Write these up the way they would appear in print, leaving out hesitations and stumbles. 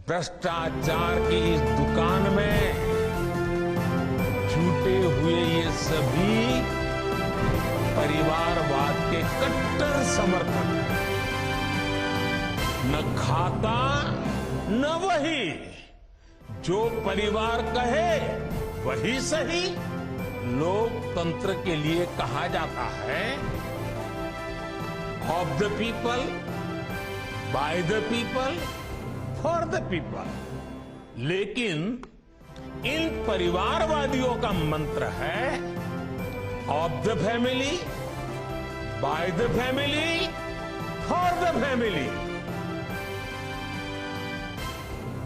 भ्रष्टाचार की इस दुकान में छूटे हुए ये सभी परिवारवाद के कट्टर समर्थक हैं। न खाता न वही, जो परिवार कहे वही सही। लोकतंत्र के लिए कहा जाता है of the people, by the people, for the people. लेकिन इन परिवारवादियों का मंत्र है of the family, by the family, for the family.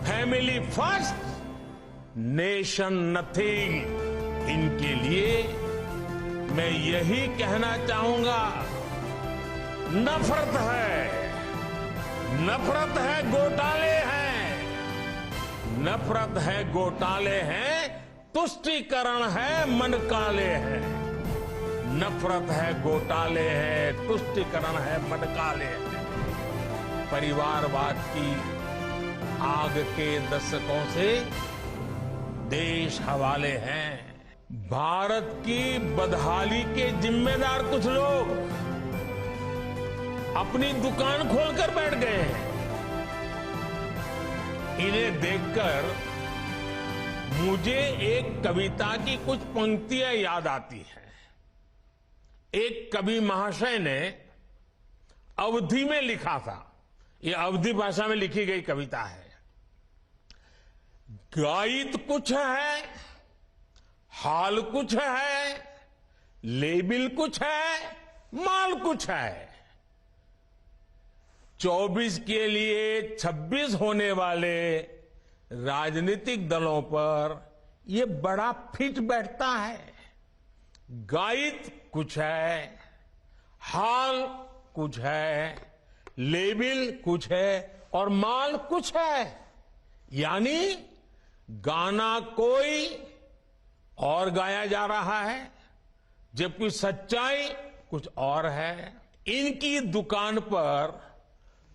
Family first, nation nothing. इनके लिए मैं यही कहना चाहूंगा, नफरत है, नफरत है, घोटाले हैं, नफरत है, घोटाले हैं, तुष्टीकरण है, मन काले हैं। नफरत है, घोटाले हैं, तुष्टीकरण है, मन काले हैं। परिवारवाद की आग के दशकों से देश हवाले हैं। भारत की बदहाली के जिम्मेदार कुछ लोग अपनी दुकान खोलकर बैठ गए हैं। इन्हें देखकर मुझे एक कविता की कुछ पंक्तियां याद आती हैं। एक कवि महाशय ने अवधी में लिखा था, ये अवधी भाषा में लिखी गई कविता है। गायित कुछ है, हाल कुछ है, लेबिल कुछ है, माल कुछ है। 24 के लिए 26 होने वाले राजनीतिक दलों पर ये बड़ा फिट बैठता है। गायित कुछ है, हाल कुछ है, लेबिल कुछ है और माल कुछ है। यानी गाना कोई और गाया जा रहा है, जबकि सच्चाई कुछ और है। इनकी दुकान पर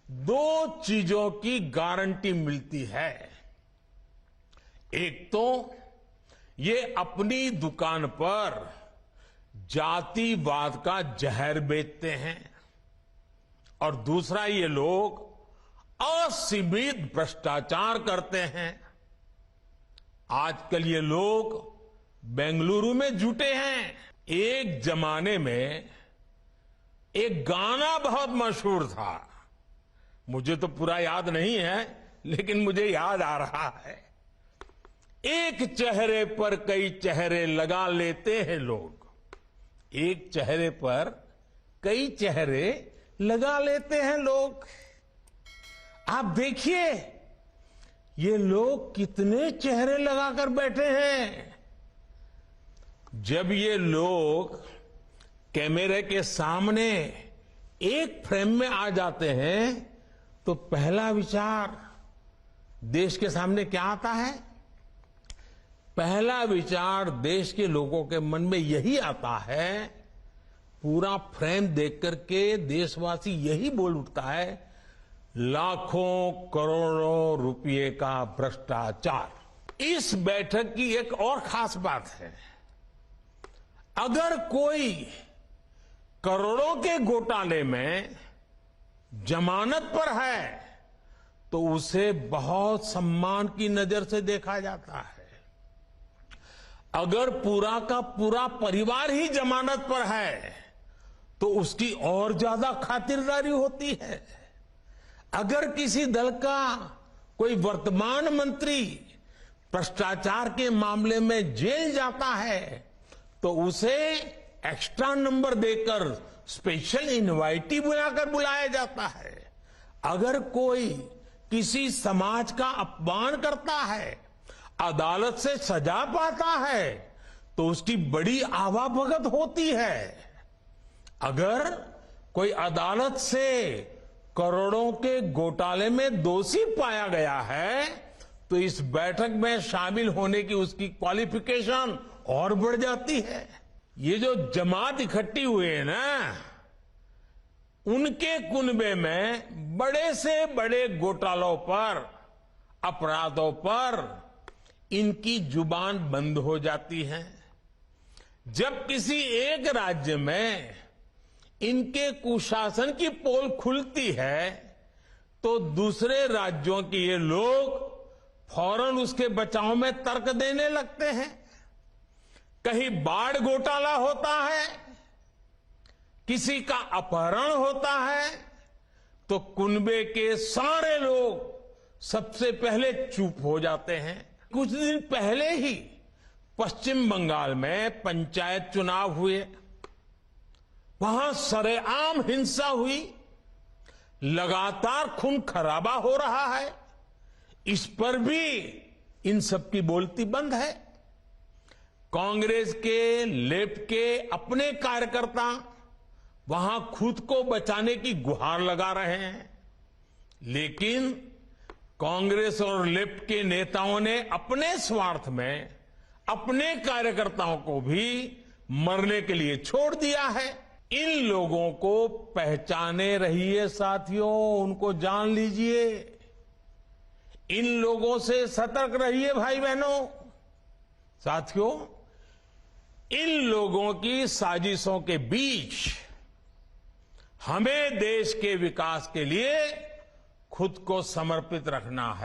दो चीजों की गारंटी मिलती है। एक तो ये अपनी दुकान पर जातिवाद का जहर बेचते हैं और दूसरा ये लोग असीमित भ्रष्टाचार करते हैं। आजकल ये लोग बेंगलुरु में जुटे हैं। एक जमाने में एक गाना बहुत मशहूर था, मुझे तो पूरा याद नहीं है लेकिन मुझे याद आ रहा है। एक चेहरे पर कई चेहरे लगा लेते हैं लोग, एक चेहरे पर कई चेहरे लगा लेते हैं लोग। आप देखिए ये लोग कितने चेहरे लगाकर बैठे हैं। जब ये लोग कैमरे के सामने एक फ्रेम में आ जाते हैं तो पहला विचार देश के सामने क्या आता है? पहला विचार देश के लोगों के मन में यही आता है, पूरा फ्रेम देख करके देशवासी यही बोल उठता है, लाखों करोड़ों रुपए का भ्रष्टाचार। इस बैठक की एक और खास बात है, अगर कोई करोड़ों के घोटाले में जमानत पर है तो उसे बहुत सम्मान की नजर से देखा जाता है। अगर पूरा का पूरा परिवार ही जमानत पर है तो उसकी और ज्यादा खातिरदारी होती है। अगर किसी दल का कोई वर्तमान मंत्री भ्रष्टाचार के मामले में जेल जाता है तो उसे एक्स्ट्रा नंबर देकर स्पेशल इनवाइटी बुलाकर बुलाया जाता है। अगर कोई किसी समाज का अपमान करता है, अदालत से सजा पाता है तो उसकी बड़ी आवाभगत होती है। अगर कोई अदालत से करोड़ों के घोटाले में दोषी पाया गया है तो इस बैठक में शामिल होने की उसकी क्वालिफिकेशन और बढ़ जाती है। ये जो जमात इकट्ठी हुए हैं ना, उनके कुनबे में बड़े से बड़े घोटालों पर अपराधों पर इनकी जुबान बंद हो जाती है। जब किसी एक राज्य में इनके कुशासन की पोल खुलती है तो दूसरे राज्यों के ये लोग फौरन उसके बचाव में तर्क देने लगते हैं। कहीं बाढ़ घोटाला होता है, किसी का अपहरण होता है, तो कुनबे के सारे लोग सबसे पहले चुप हो जाते हैं। कुछ दिन पहले ही पश्चिम बंगाल में पंचायत चुनाव हुए, वहां सरेआम हिंसा हुई, लगातार खून खराबा हो रहा है। इस पर भी इन सबकी बोलती बंद है। कांग्रेस के, लेफ्ट के अपने कार्यकर्ता वहां खुद को बचाने की गुहार लगा रहे हैं, लेकिन कांग्रेस और लेफ्ट के नेताओं ने अपने स्वार्थ में अपने कार्यकर्ताओं को भी मरने के लिए छोड़ दिया है। इन लोगों को पहचाने रहिए साथियों, उनको जान लीजिए। इन लोगों से सतर्क रहिए भाई बहनों। साथियों, इन लोगों की साजिशों के बीच हमें देश के विकास के लिए खुद को समर्पित रखना है।